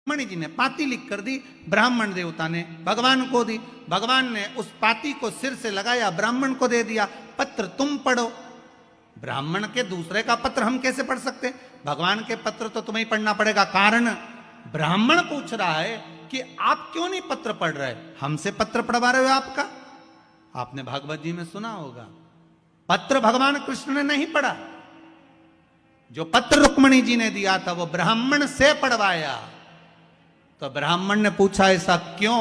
मणि जी ने पाती लिख कर दी, ब्राह्मण देवता ने भगवान को दी, भगवान ने उस पाती को सिर से लगाया, ब्राह्मण को दे दिया, पत्र तुम पढ़ो। ब्राह्मण के दूसरे का पत्र हम कैसे पढ़ सकते? भगवान के पत्र तो तुम्हें ही पढ़ना पड़ेगा। कारण ब्राह्मण पूछ रहा है कि आप क्यों नहीं पत्र पढ़ रहे, हमसे पत्र पढ़वा रहे हो आपका। आपने भागवत जी में सुना होगा, पत्र भगवान कृष्ण ने नहीं पढ़ा, जो पत्र रुक्मणी जी ने दिया था वो ब्राह्मण से पढ़वाया। तो ब्राह्मण ने पूछा ऐसा क्यों?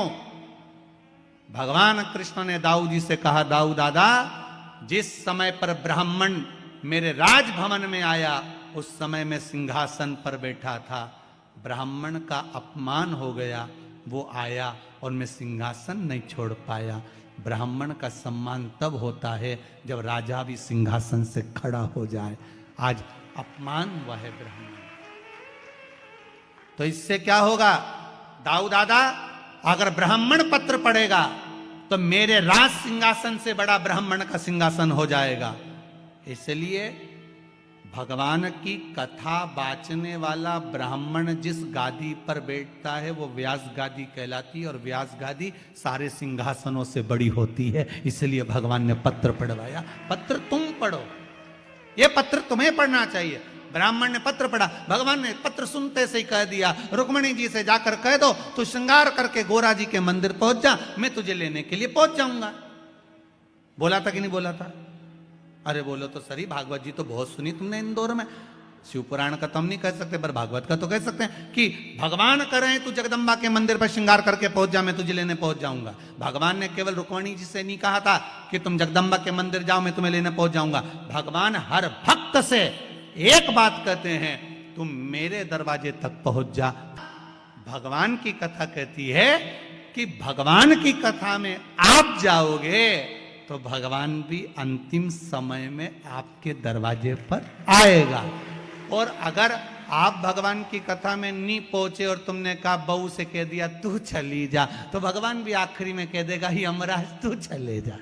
भगवान कृष्ण ने दाऊ जी से कहा, दाऊ दादा, जिस समय पर ब्राह्मण मेरे राजभवन में आया उस समय मैं सिंहासन पर बैठा था, ब्राह्मण का अपमान हो गया, वो आया और मैं सिंहासन नहीं छोड़ पाया। ब्राह्मण का सम्मान तब होता है जब राजा भी सिंहासन से खड़ा हो जाए। आज अपमान हुआ है ब्राह्मण। तो इससे क्या होगा दाऊ दादा, अगर ब्राह्मण पत्र पढ़ेगा तो मेरे राज सिंहासन से बड़ा ब्राह्मण का सिंहासन हो जाएगा। इसलिए भगवान की कथा बाचने वाला ब्राह्मण जिस गादी पर बैठता है वो व्यास गादी कहलाती है, और व्यास गादी सारे सिंहासनों से बड़ी होती है। इसलिए भगवान ने पत्र पढ़वाया। पत्र तुम पढ़ो, ये पत्र तुम्हें पढ़ना चाहिए। ब्राह्मण ने पत्र पढ़ा, भगवान ने पत्र सुनते से ही कह दिया, रुक्मणी जी से जाकर कह दो तू श्रृंगार करके गोरा जी के मंदिर पहुंच जा, मैं तुझे लेने के लिए पहुंच जाऊंगा। बोला था कि नहीं बोला था? अरे बोलो तो सही, भागवत जी तो बहुत सुनी तुमने इंदौर में। शिव पुराण का तो हम नहीं कह सकते, पर भागवत का तो कह सकते हैं कि भगवान कह रहे हैं तू जगदम्बा के मंदिर पर श्रृंगार करके पहुंच जा, मैं तुझे लेने पहुंच जाऊंगा। भगवान ने केवल रुक्मणी जी से नहीं कहा था कि तुम जगदम्बा के मंदिर जाओ, मैं तुम्हें लेने पहुंच जाऊंगा। भगवान हर भक्त से एक बात कहते हैं, तुम मेरे दरवाजे तक पहुंच जा। भगवान की कथा कहती है कि भगवान की कथा में आप जाओगे तो भगवान भी अंतिम समय में आपके दरवाजे पर आएगा। और अगर आप भगवान की कथा में नहीं पहुंचे और तुमने कहा बहू से कह दिया तू चली जा, तो भगवान भी आखिरी में कह देगा ही यमराज तू चले जा।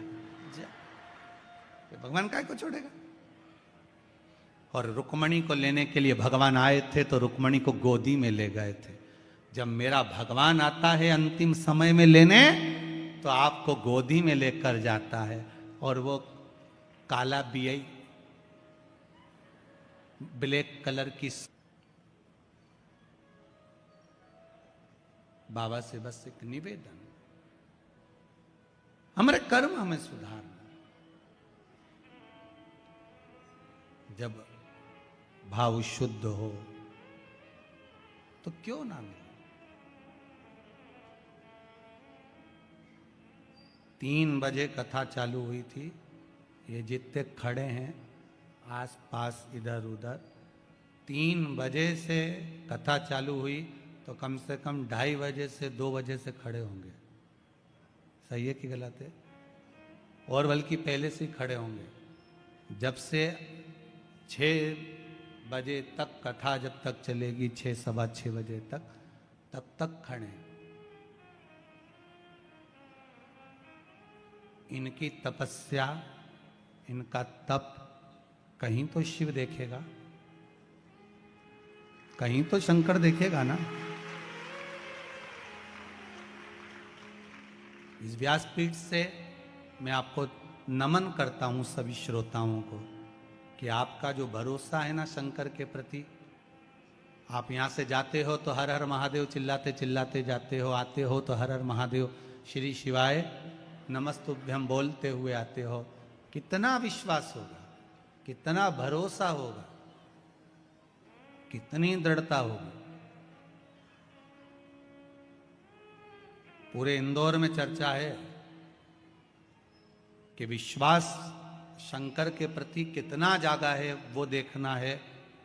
भगवान काय को छोड़ेगा। और रुक्मणी को लेने के लिए भगवान आए थे तो रुक्मणी को गोदी में ले गए थे। जब मेरा भगवान आता है अंतिम समय में लेने तो आपको गोदी में लेकर जाता है। और वो काला बियई, ब्लैक कलर की, बाबा से बस एक निवेदन, हमारे कर्म हमें सुधारना। जब भाव शुद्ध हो तो क्यों ना मिले। 3 बजे कथा चालू हुई थी। ये जितने खड़े हैं आस पास इधर उधर, 3 बजे से कथा चालू हुई तो कम से कम 2:30 बजे से 2 बजे से खड़े होंगे। सही है कि गलत है? और बल्कि पहले से ही खड़े होंगे। जब से 6 बजे तक कथा जब तक चलेगी, 6 सवा 6 बजे तक, तब तक खड़े। इनकी तपस्या, इनका तप कहीं तो शिव देखेगा, कहीं तो शंकर देखेगा ना। इस व्यासपीठ से मैं आपको नमन करता हूं सभी श्रोताओं को कि आपका जो भरोसा है ना शंकर के प्रति, आप यहां से जाते हो तो हर हर महादेव चिल्लाते चिल्लाते जाते हो, आते हो तो हर हर महादेव श्री शिवाय नमस्तुभ्यम बोलते हुए आते हो। कितना विश्वास होगा, कितना भरोसा होगा, कितनी दृढ़ता होगी। पूरे इंदौर में चर्चा है कि विश्वास शंकर के प्रति कितना जागा है, वो देखना है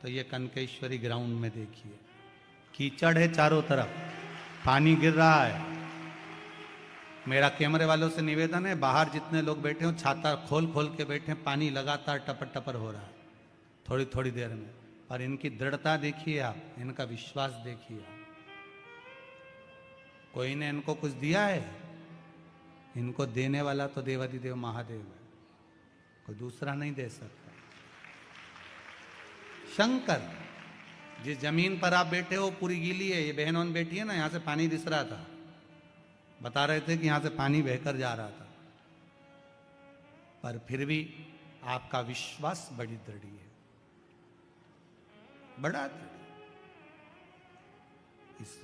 तो ये कनकेश्वरी ग्राउंड में देखिए। कीचड़ है चारों तरफ, पानी गिर रहा है। मेरा कैमरे वालों से निवेदन है, बाहर जितने लोग बैठे हो छाता खोल खोल के बैठे, पानी लगातार टपर टपर हो रहा है थोड़ी थोड़ी देर में। पर इनकी दृढ़ता देखिए आप, इनका विश्वास देखिए आप। कोई ने इनको कुछ दिया है? इनको देने वाला तो देवाधिदेव महादेव है, कोई दूसरा नहीं दे सकता। शंकर जिस जमीन पर आप बैठे हो पूरी गीली है, ये बहन और बैठी है ना, यहां से पानी दिस रहा था, बता रहे थे कि यहां से पानी बहकर जा रहा था, पर फिर भी आपका विश्वास बड़ी दृढ़ है, बड़ा दृढ़। इस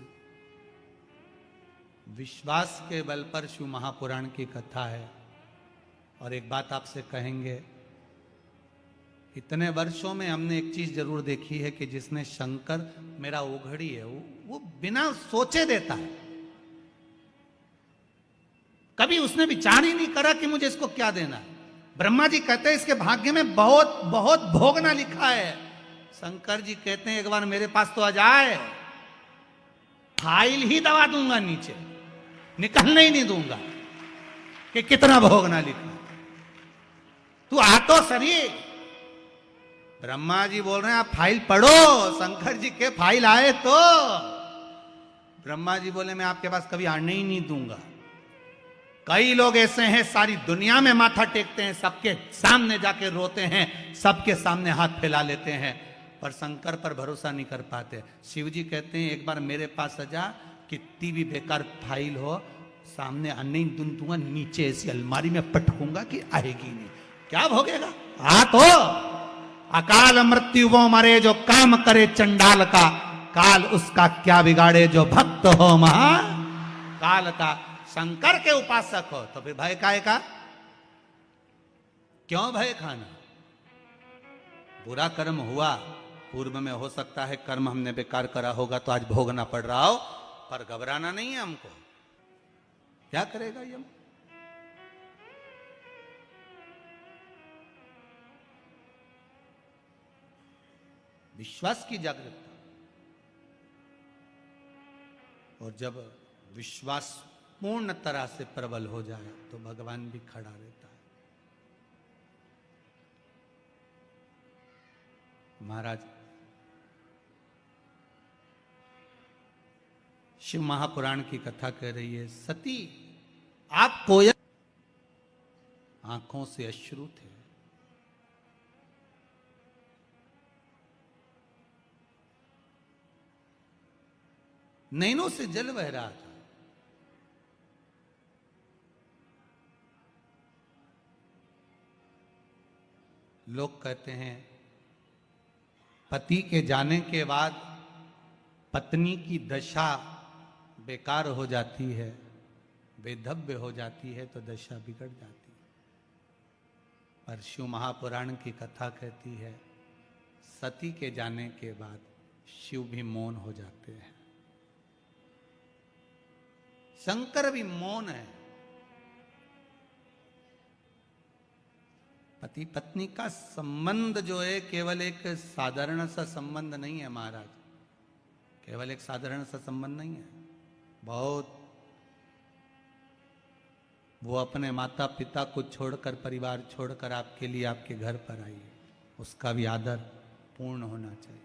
विश्वास के बल पर शिव महापुराण की कथा है। और एक बात आपसे कहेंगे, इतने वर्षों में हमने एक चीज जरूर देखी है कि जिसने शंकर, मेरा ओघड़ी है, वो बिना सोचे देता है। कभी उसने विचार ही नहीं करा कि मुझे इसको क्या देना है। ब्रह्मा जी कहते हैं इसके भाग्य में बहुत बहुत भोगना लिखा है। शंकर जी कहते हैं एक बार मेरे पास तो आ जाए, फाइल ही दबा दूंगा नीचे, निकलने ही नहीं दूंगा कि कितना भोगना लिखा। तू आ तो सही। ब्रह्मा जी बोल रहे हैं आप फाइल पढ़ो। शंकर जी के फाइल आए तो ब्रह्मा जी बोले मैं आपके पास कभी आने ही नहीं दूंगा। कई लोग ऐसे हैं सारी दुनिया में माथा टेकते हैं, सबके सामने जाके रोते हैं, सबके सामने हाथ फैला लेते हैं, पर शंकर पर भरोसा नहीं कर पाते। शिव जी कहते हैं एक बार मेरे पास आ जा, कितनी भी बेकार फाइल हो सामने आने ही दूंगा, नीचे ऐसी अलमारी में पटकूंगा कि आएगी नहीं। क्या भोगेगा? आ तो अकाल मृत्यु वो मरे जो काम करे चंडाल का, काल उसका क्या बिगाड़े जो भक्त हो महा काल का। शंकर के उपासक हो तो फिर भय काहे का? क्यों भय खाना? बुरा कर्म हुआ पूर्व में, हो सकता है कर्म हमने बेकार करा होगा तो आज भोगना पड़ रहा हो, पर घबराना नहीं है हमको। क्या करेगा यम? विश्वास की जागरूकता, और जब विश्वास पूर्ण तरह से प्रबल हो जाए तो भगवान भी खड़ा रहता है। महाराज शिव महापुराण की कथा कह रही है, सती आप कोयल, आंखों से अश्रु थे, नैनों से जल बह रहा था। लोग कहते हैं पति के जाने के बाद पत्नी की दशा बेकार हो जाती है, बेधव्य हो जाती है, तो दशा बिगड़ जाती है। पर शिव महापुराण की कथा कहती है सती के जाने के बाद शिव भी मौन हो जाते हैं, शंकर भी मौन है। पति पत्नी का संबंध जो है केवल एक साधारण सा संबंध नहीं है महाराज, केवल एक साधारण सा संबंध नहीं है। बहुत, वो अपने माता पिता को छोड़कर, परिवार छोड़कर आपके लिए आपके घर पर आई है, उसका भी आदर पूर्ण होना चाहिए।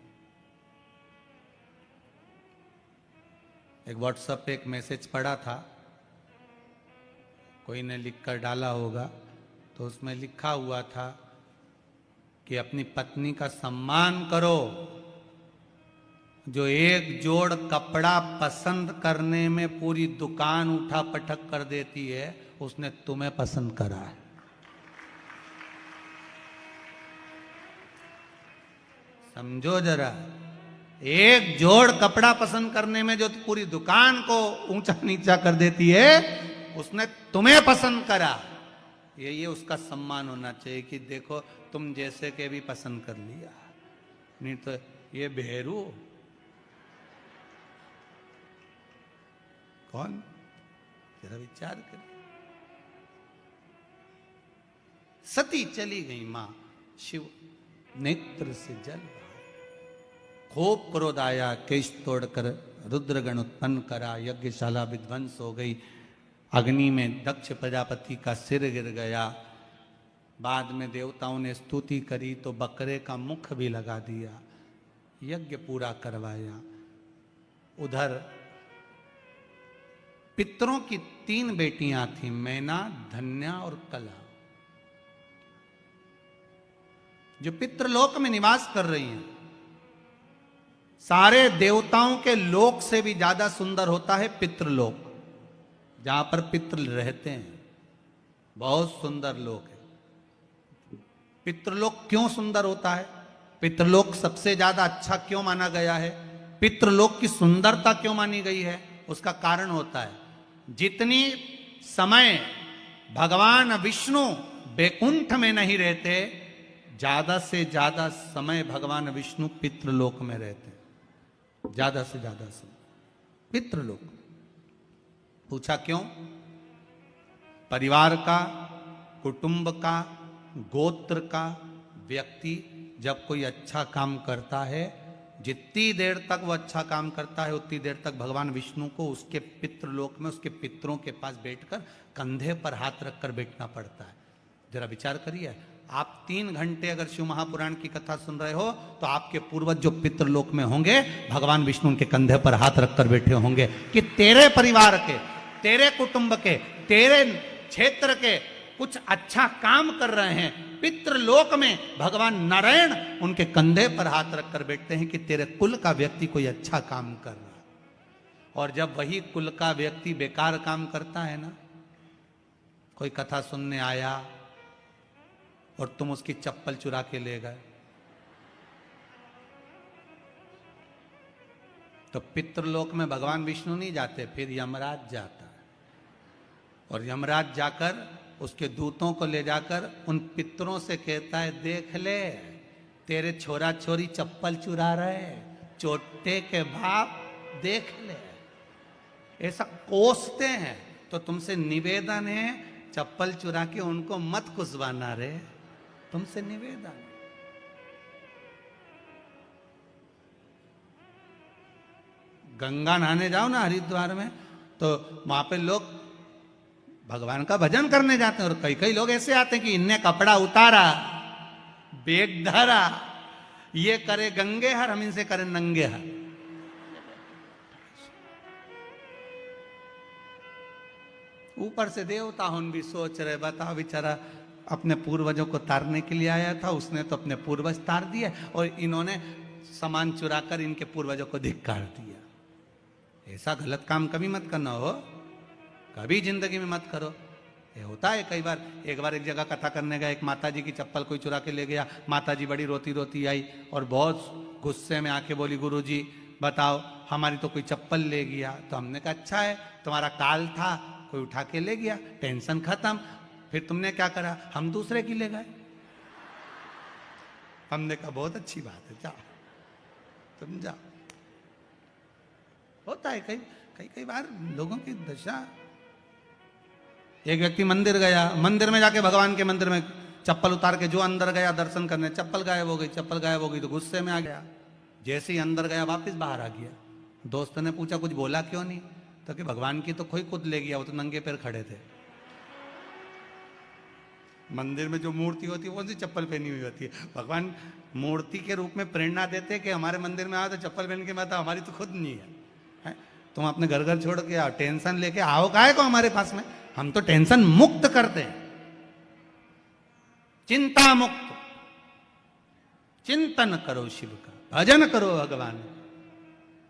एक व्हाट्सएप पे एक मैसेज पड़ा था, कोई ने लिखकर डाला होगा, तो उसमें लिखा हुआ था कि अपनी पत्नी का सम्मान करो, जो एक जोड़ कपड़ा पसंद करने में पूरी दुकान उठा पटक कर देती है, उसने तुम्हें पसंद करा है। समझो जरा, एक जोड़ कपड़ा पसंद करने में जो पूरी दुकान को ऊंचा नीचा कर देती है, उसने तुम्हें पसंद करा। ये उसका सम्मान होना चाहिए कि देखो तुम जैसे के भी पसंद कर लिया, नहीं तो ये भेरू कौन? जरा विचार कर। सती चली गई मां, शिव नेत्र से जल, खूब क्रोध आया, केश तोड़कर रुद्रगण उत्पन्न करा, यज्ञशाला विध्वंस हो गई, अग्नि में दक्ष प्रजापति का सिर गिर गया। बाद में देवताओं ने स्तुति करी तो बकरे का मुख भी लगा दिया, यज्ञ पूरा करवाया। उधर पितरों की 3 बेटियां थीं, मैना, धन्या और कला, जो पितृलोक में निवास कर रही हैं। सारे देवताओं के लोक से भी ज्यादा सुंदर होता है पितृलोक, जहां पर पितृ रहते हैं। बहुत सुंदर लोक है। पितृलोक क्यों सुंदर होता है? पितृलोक सबसे ज्यादा अच्छा क्यों माना गया है? पितृलोक की सुंदरता क्यों मानी गई है? उसका कारण होता है, जितनी समय भगवान विष्णु बैकुंठ में नहीं रहते, ज्यादा से ज्यादा समय भगवान विष्णु पितृलोक में रहते। ज्यादा से ज्यादा समय पितृलोक। पूछा क्यों? परिवार का, कुटुंब का, गोत्र का व्यक्ति जब कोई अच्छा काम करता है, जितनी देर तक वो अच्छा काम करता है उतनी देर तक भगवान विष्णु को उसके पितृलोक में उसके पितरों के पास बैठकर कंधे पर हाथ रखकर बैठना पड़ता है। जरा विचार करिए, आप 3 घंटे अगर शिव महापुराण की कथा सुन रहे हो तो आपके पूर्वज जो पितृलोक में होंगे, भगवान विष्णु उनके कंधे पर हाथ रखकर बैठे होंगे कि तेरे परिवार के, तेरे कुटुंब के, तेरे क्षेत्र के कुछ अच्छा काम कर रहे हैं। पितृलोक में भगवान नारायण उनके कंधे पर हाथ रखकर बैठते हैं कि तेरे कुल का व्यक्ति कोई अच्छा काम कर रहा है। और जब वही कुल का व्यक्ति बेकार काम करता है ना, कोई कथा सुनने आया और तुम उसकी चप्पल चुरा के ले गए, तो पितृलोक में भगवान विष्णु नहीं जाते, फिर यमराज जाता है। और यमराज जाकर उसके दूतों को ले जाकर उन पितरों से कहता है, देख ले तेरे छोरा छोरी चप्पल चुरा रहे, चोटे के बाप देख ले। ऐसा कोसते हैं। तो तुमसे निवेदन है, चप्पल चुरा के उनको मत कुसवाना रे, तुमसे निवेदन। गंगा नहाने जाओ ना हरिद्वार में, तो वहां पे लोग भगवान का भजन करने जाते हैं, और कई कई लोग ऐसे आते हैं कि इनने कपड़ा उतारा, बेग धरा, ये करे गंगे हर, हम इनसे करें नंगे हर। ऊपर से देवता हम भी सोच रहे, बताओ बेचारा अपने पूर्वजों को तारने के लिए आया था, उसने तो अपने पूर्वज तार दिए और इन्होंने सामान चुराकर इनके पूर्वजों को धिक्कार दिया। ऐसा गलत काम कभी मत करना हो, कभी जिंदगी में मत करो। ये होता है कई बार। एक बार एक जगह कथा करने गया, एक माताजी की चप्पल कोई चुरा के ले गया। माताजी बड़ी रोती रोती आई और बहुत गुस्से में आके बोली, गुरुजी बताओ हमारी तो कोई चप्पल ले गया। तो हमने कहा अच्छा है, तुम्हारा काल था, कोई उठा के ले गया, टेंशन खत्म। फिर तुमने क्या करा? हम दूसरे की ले गए। हमने कहा बहुत अच्छी बात है, जाओ तुम जाओ। होता है कई बार लोगों की दशा। एक व्यक्ति मंदिर गया, मंदिर में जाके भगवान के मंदिर में चप्पल उतार के जो अंदर गया दर्शन करने, चप्पल गायब हो गई। चप्पल गायब हो गई तो गुस्से में आ गया, जैसे ही अंदर गया वापस बाहर आ गया। दोस्त ने पूछा कुछ बोला क्यों नहीं? तो कि भगवान की तो कोई खुद ले गया, वो तो नंगे पैर खड़े थे। मंदिर में जो मूर्ति होती है कौन सी चप्पल पहनी हुई होती है? भगवान मूर्ति के रूप में प्रेरणा देते कि हमारे मंदिर में आओ तो चप्पल पहन के मत आओ, हमारी तो खुद नहीं है। तुम अपने घर घर छोड़ के आओ, टेंशन लेके आओ काहे को हमारे पास में? हम तो टेंशन मुक्त करते हैं, चिंता मुक्त। चिंतन करो शिव का, भजन करो भगवान।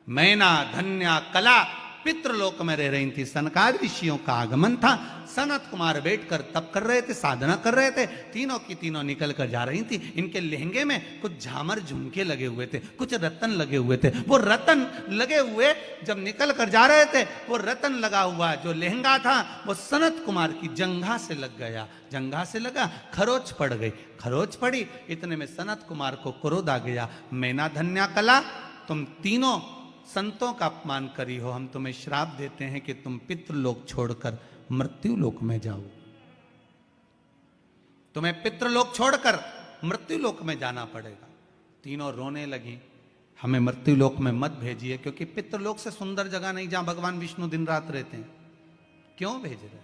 मैना धन्या कला पितृलोक में रह रही थी। सनकादि ऋषियों का आगमन था। सनत कुमार बैठकर तप कर रहे थे, साधना कर रहे थे। तीनों की तीनों निकल कर जा रही थी। इनके लहंगे में कुछ झामर झुमके लगे हुए थे, कुछ रतन लगे हुए थे। वो रतन लगे हुए जब निकल कर जा रहे थे, वो रतन लगा हुआ जो लहंगा था वो सनत कुमार की जंघा से लग गया। जंघा से लगा, खरोच पड़ गई। खरोच पड़ी, इतने में सनत कुमार को क्रोध आ गया। मैना धन्या कला, तुम तीनों संतों का अपमान करी हो, हम तुम्हें श्राप देते हैं कि तुम पितृलोक छोड़कर मृत्युलोक में जाओ। तुम्हें पितृलोक छोड़कर मृत्युलोक में जाना पड़ेगा। तीनों रोने लगी, हमें मृत्युलोक में मत भेजिए, क्योंकि पितृलोक से सुंदर जगह नहीं जहां भगवान विष्णु दिन रात रहते हैं। क्यों भेज रहे?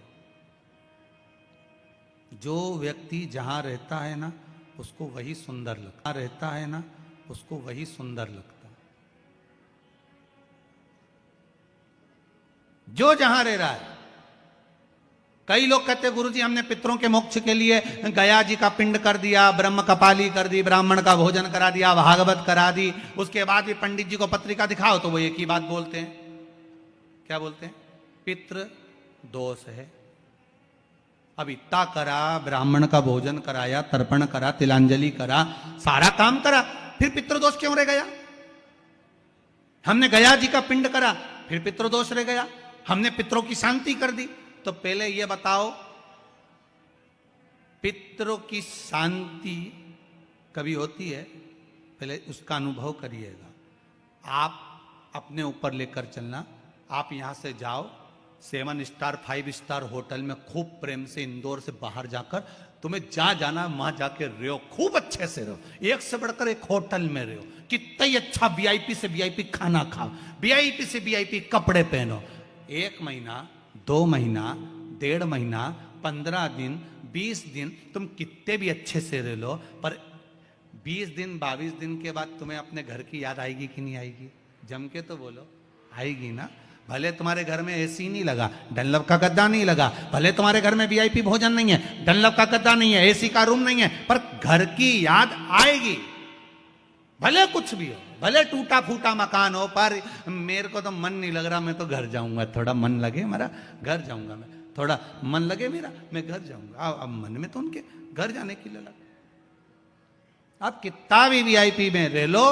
जो व्यक्ति जहां रहता है ना उसको वही सुंदर लगता रहता है ना उसको वही सुंदर लगता। जो जहां रह रहा है कई लोग कहते गुरुजी हमने पितरों के मोक्ष के लिए गया जी का पिंड कर दिया, ब्रह्म कपाली कर दी, ब्राह्मण का भोजन करा दिया, भागवत करा दी, उसके बाद भी पंडित जी को पत्रिका दिखाओ तो वो एक ही बात बोलते हैं। क्या बोलते हैं? पितृ दोष है। अब इतना करा, ब्राह्मण का भोजन कराया, तर्पण करा, तिलांजलि करा, सारा काम करा, फिर पितृदोष क्यों रह गया? हमने गया जी का पिंड करा, फिर पितृदोष रह गया। हमने पितरों की शांति कर दी। तो पहले ये बताओ, पितरों की शांति कभी होती है? पहले उसका अनुभव करिएगा। आप अपने ऊपर लेकर चलना। आप यहां से जाओ 7 स्टार 5 स्टार होटल में, खूब प्रेम से इंदौर से बाहर जाकर तुम्हें जहां जाना वहां जाके रहो, खूब अच्छे से रहो, एक से बढ़कर एक होटल में रहो, कितना ही अच्छा वीआईपी से वीआईपी खाना खाओ, वीआईपी से वीआईपी कपड़े पहनो। 1 महीना, 2 महीना, 1.5 महीना, 15 दिन, 20 दिन तुम कितने भी अच्छे से रह लो, पर 20 दिन 22 दिन के बाद तुम्हें अपने घर की याद आएगी कि नहीं आएगी? जम के तो बोलो, आएगी ना। भले तुम्हारे घर में एसी नहीं लगा, डनलप का गद्दा नहीं लगा, भले तुम्हारे घर में वीआईपी भोजन नहीं है, डनलप का गद्दा नहीं है, एसी का रूम नहीं है, पर घर की याद आएगी। भले कुछ भी हो, भले टूटा फूटा मकान हो, पर मेरे को तो मन नहीं लग रहा, मैं तो घर जाऊंगा, थोड़ा मन लगे मेरा घर जाऊंगा, मैं थोड़ा मन लगे मेरा मैं घर जाऊंगा। अब मन में तो उनके घर जाने के लिए लगा। आप कितना भी वीआईपी में रह लो,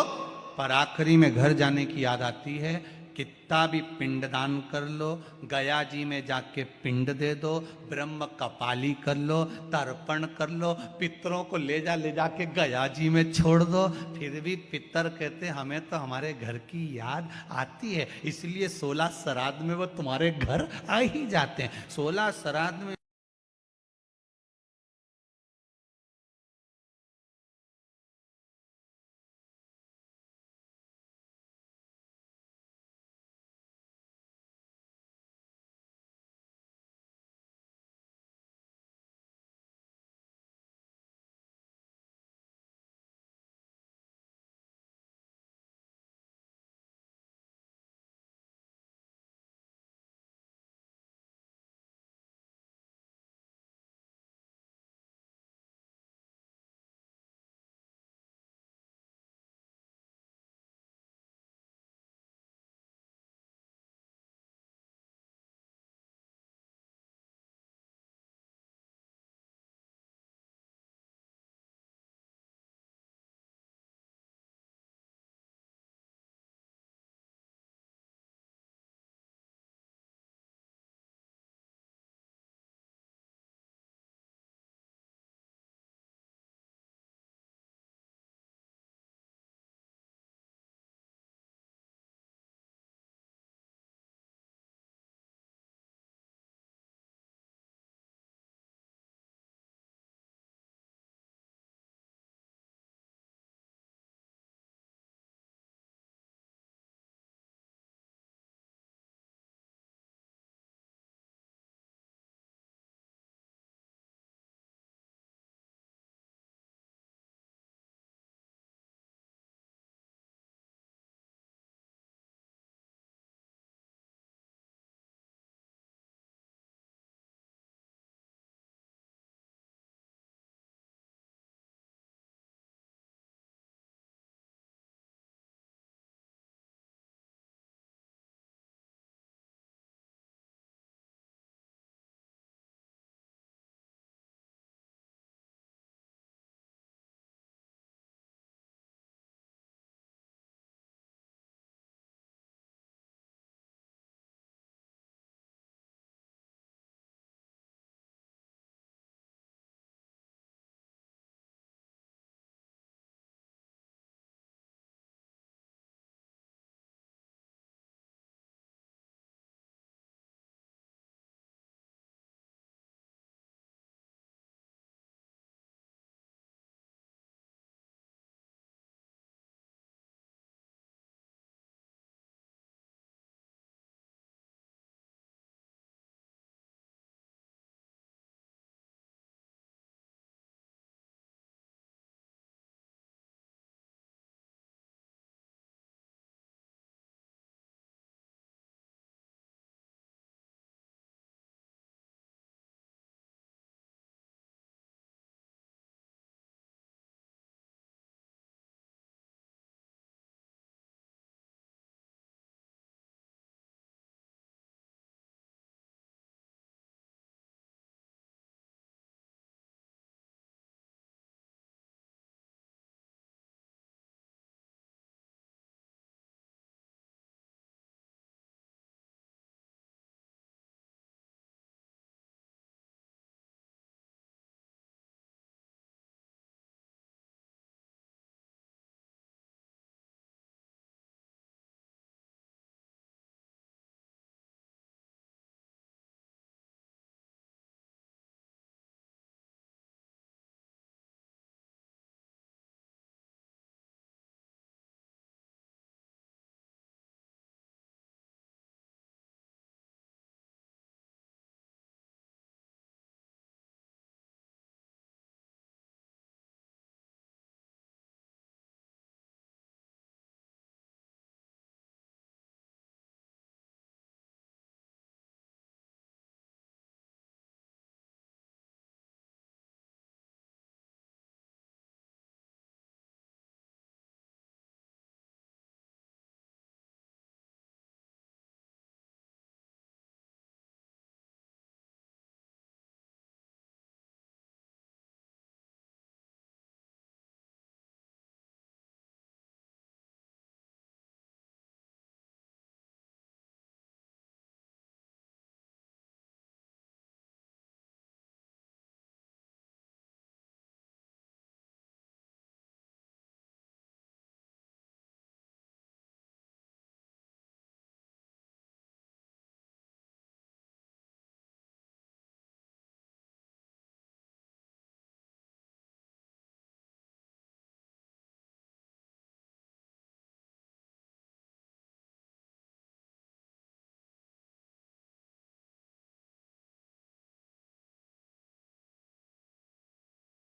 पर आखिरी में घर जाने की याद आती है। कितना भी पिंडदान कर लो, गया जी में जाके पिंड दे दो, ब्रह्म कपाली कर लो, तर्पण कर लो, पितरों को ले जाके गया जी में छोड़ दो, फिर भी पितर कहते हमें तो हमारे घर की याद आती है। इसलिए 16 श्राद्ध में वो तुम्हारे घर आ ही जाते हैं। 16 श्राद्ध में